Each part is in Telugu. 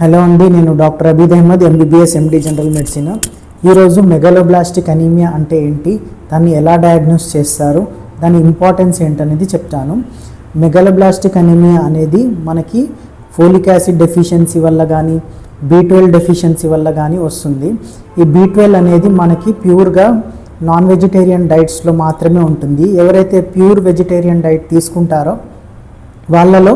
హలో అండి, నేను doctor Abid Ahmed, MBBS MD general medicine. ఈరోజు మెగాలోబ్లాస్టిక్ అనీమియా అంటే ఏంటి, దాన్ని ఎలా డయాగ్నోస్ చేస్తారు, దాని ఇంపార్టెన్స్ ఏంటనేది చెప్తాను. మెగాలోబ్లాస్టిక్ అనీమియా అనేది మనకి ఫోలిక్ యాసిడ్ డెఫిషియన్సీ వల్ల కానీ B12 డెఫిషియన్సీ వల్ల కానీ వస్తుంది. ఈ B12 అనేది మనకి ప్యూర్గా నాన్ వెజిటేరియన్ డైట్స్లో మాత్రమే ఉంటుంది. ఎవరైతే ప్యూర్ వెజిటేరియన్ డైట్ తీసుకుంటారో వాళ్ళలో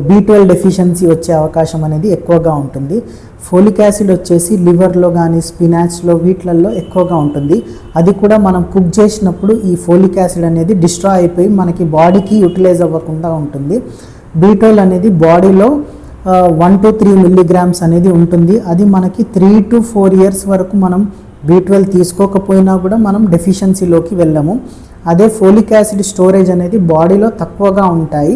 B12 డెఫిషియన్సీ వచ్చే అవకాశం అనేది ఎక్కువగా ఉంటుంది. ఫోలిక్ యాసిడ్ వచ్చేసి లివర్లో కానీ స్పినాచ్లో వీటిలలో ఎక్కువగా ఉంటుంది. అది కూడా మనం కుక్ చేసినప్పుడు ఈ ఫోలిక్ యాసిడ్ అనేది డిస్ట్రాయ్ అయిపోయి మనకి బాడీకి యూటిలైజ్ అవ్వకుండా ఉంటుంది. B12 అనేది బాడీలో 1 to 3 milligrams అనేది ఉంటుంది. అది మనకి 3 to 4 years వరకు మనం B12 తీసుకోకపోయినా కూడా మనం డెఫిషియన్సీలోకి వెళ్ళము. అదే ఫోలిక్ యాసిడ్ స్టోరేజ్ అనేది బాడీలో తక్కువగా ఉంటాయి.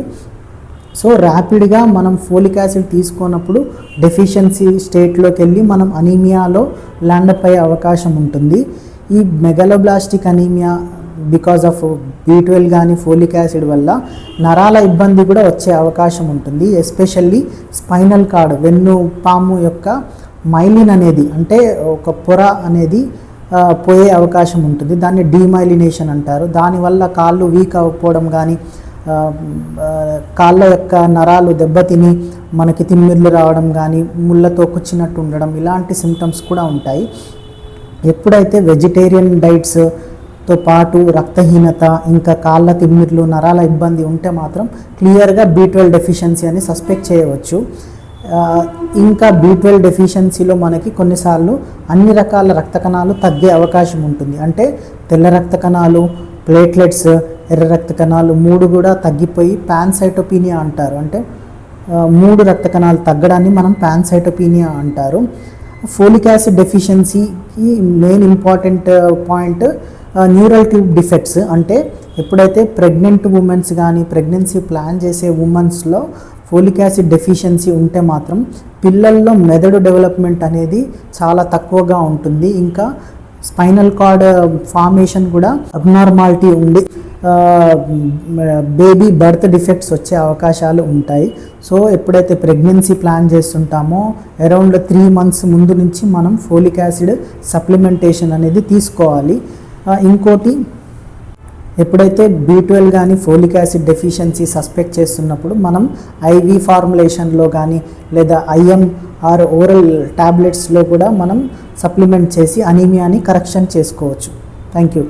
సో ర్యాపిడ్గా మనం ఫోలిక్ యాసిడ్ తీసుకున్నప్పుడు డెఫిషియన్సీ స్టేట్లోకి వెళ్ళి మనం అనీమియాలో ల్యాండప్ అయ్యే అవకాశం ఉంటుంది. ఈ megaloblastic anaemia because of B12 కానీ ఫోలిక్ యాసిడ్ వల్ల నరాల ఇబ్బంది కూడా వచ్చే అవకాశం ఉంటుంది. ఎస్పెషల్లీ స్పైనల్ కార్డ్, వెన్ను పాము యొక్క మైలిన్ అనేది అంటే ఒక పొర అనేది పోయే అవకాశం ఉంటుంది. దాన్ని డీమైలినేషన్ అంటారు. దానివల్ల కాళ్ళు వీక్ అవ్వకపోవడం కానీ కాళ్ళ యొక్క నరాలు దెబ్బతిని మనకి తిమ్మిర్లు రావడం కానీ ముళ్ళతో కుచ్చినట్టు ఉండడం ఇలాంటి సిమ్టమ్స్ కూడా ఉంటాయి. ఎప్పుడైతే వెజిటేరియన్ డైట్స్తో పాటు రక్తహీనత, ఇంకా కాళ్ళ తిమ్మిర్లు, నరాల ఇబ్బంది ఉంటే మాత్రం క్లియర్గా B12 డెఫిషియన్సీ అని సస్పెక్ట్ చేయవచ్చు. ఇంకా B12 డెఫిషియన్సీలో మనకి కొన్నిసార్లు అన్ని రకాల రక్త కణాలు తగ్గే అవకాశం ఉంటుంది. అంటే తెల్ల రక్త కణాలు, ప్లేట్లెట్స్, ఎర్ర రక్త కణాలు 3 కూడా తగ్గిపోయి పాన్సైటోపీనియా అంటారు. అంటే 3 రక్త కణాలు తగ్గడాన్ని మనం పాన్సైటోపీనియా అంటారు. ఫోలిక్ యాసిడ్ డెఫిషియన్సీకి main important point neural tube defects. అంటే ఎప్పుడైతే ప్రెగ్నెంట్ ఉమెన్స్ కానీ ప్రెగ్నెన్సీ ప్లాన్ చేసే ఉమెన్స్లో ఫోలిక్ యాసిడ్ డెఫిషియన్సీ ఉంటే మాత్రం పిల్లల్లో మెదడు డెవలప్మెంట్ అనేది చాలా తక్కువగా ఉంటుంది. ఇంకా స్పైనల్ కార్డ్ ఫార్మేషన్ కూడా అబ్నార్మాలిటీ ఉండి బేబీ బర్త్ డిఫెక్ట్స్ వచ్చే అవకాశాలు ఉంటాయి. సో ఎప్పుడైతే ప్రెగ్నెన్సీ ప్లాన్ చేస్తుంటామో అరౌండ్ 3 months ముందు నుంచి మనం ఫోలిక్ యాసిడ్ సప్లిమెంటేషన్ అనేది తీసుకోవాలి. ఇంకోటి, ఎప్పుడైతే B12 కానీ ఫోలిక్ యాసిడ్ డెఫిషియన్సీ సస్పెక్ట్ చేస్తున్నప్పుడు మనం IV ఫార్ములేషన్లో కానీ లేదా IM ఆర్ ఓరల్ ట్యాబ్లెట్స్లో కూడా మనం సప్లిమెంట్ చేసి అనీమియాని కరెక్షన్ చేసుకోవచ్చు. Thank you.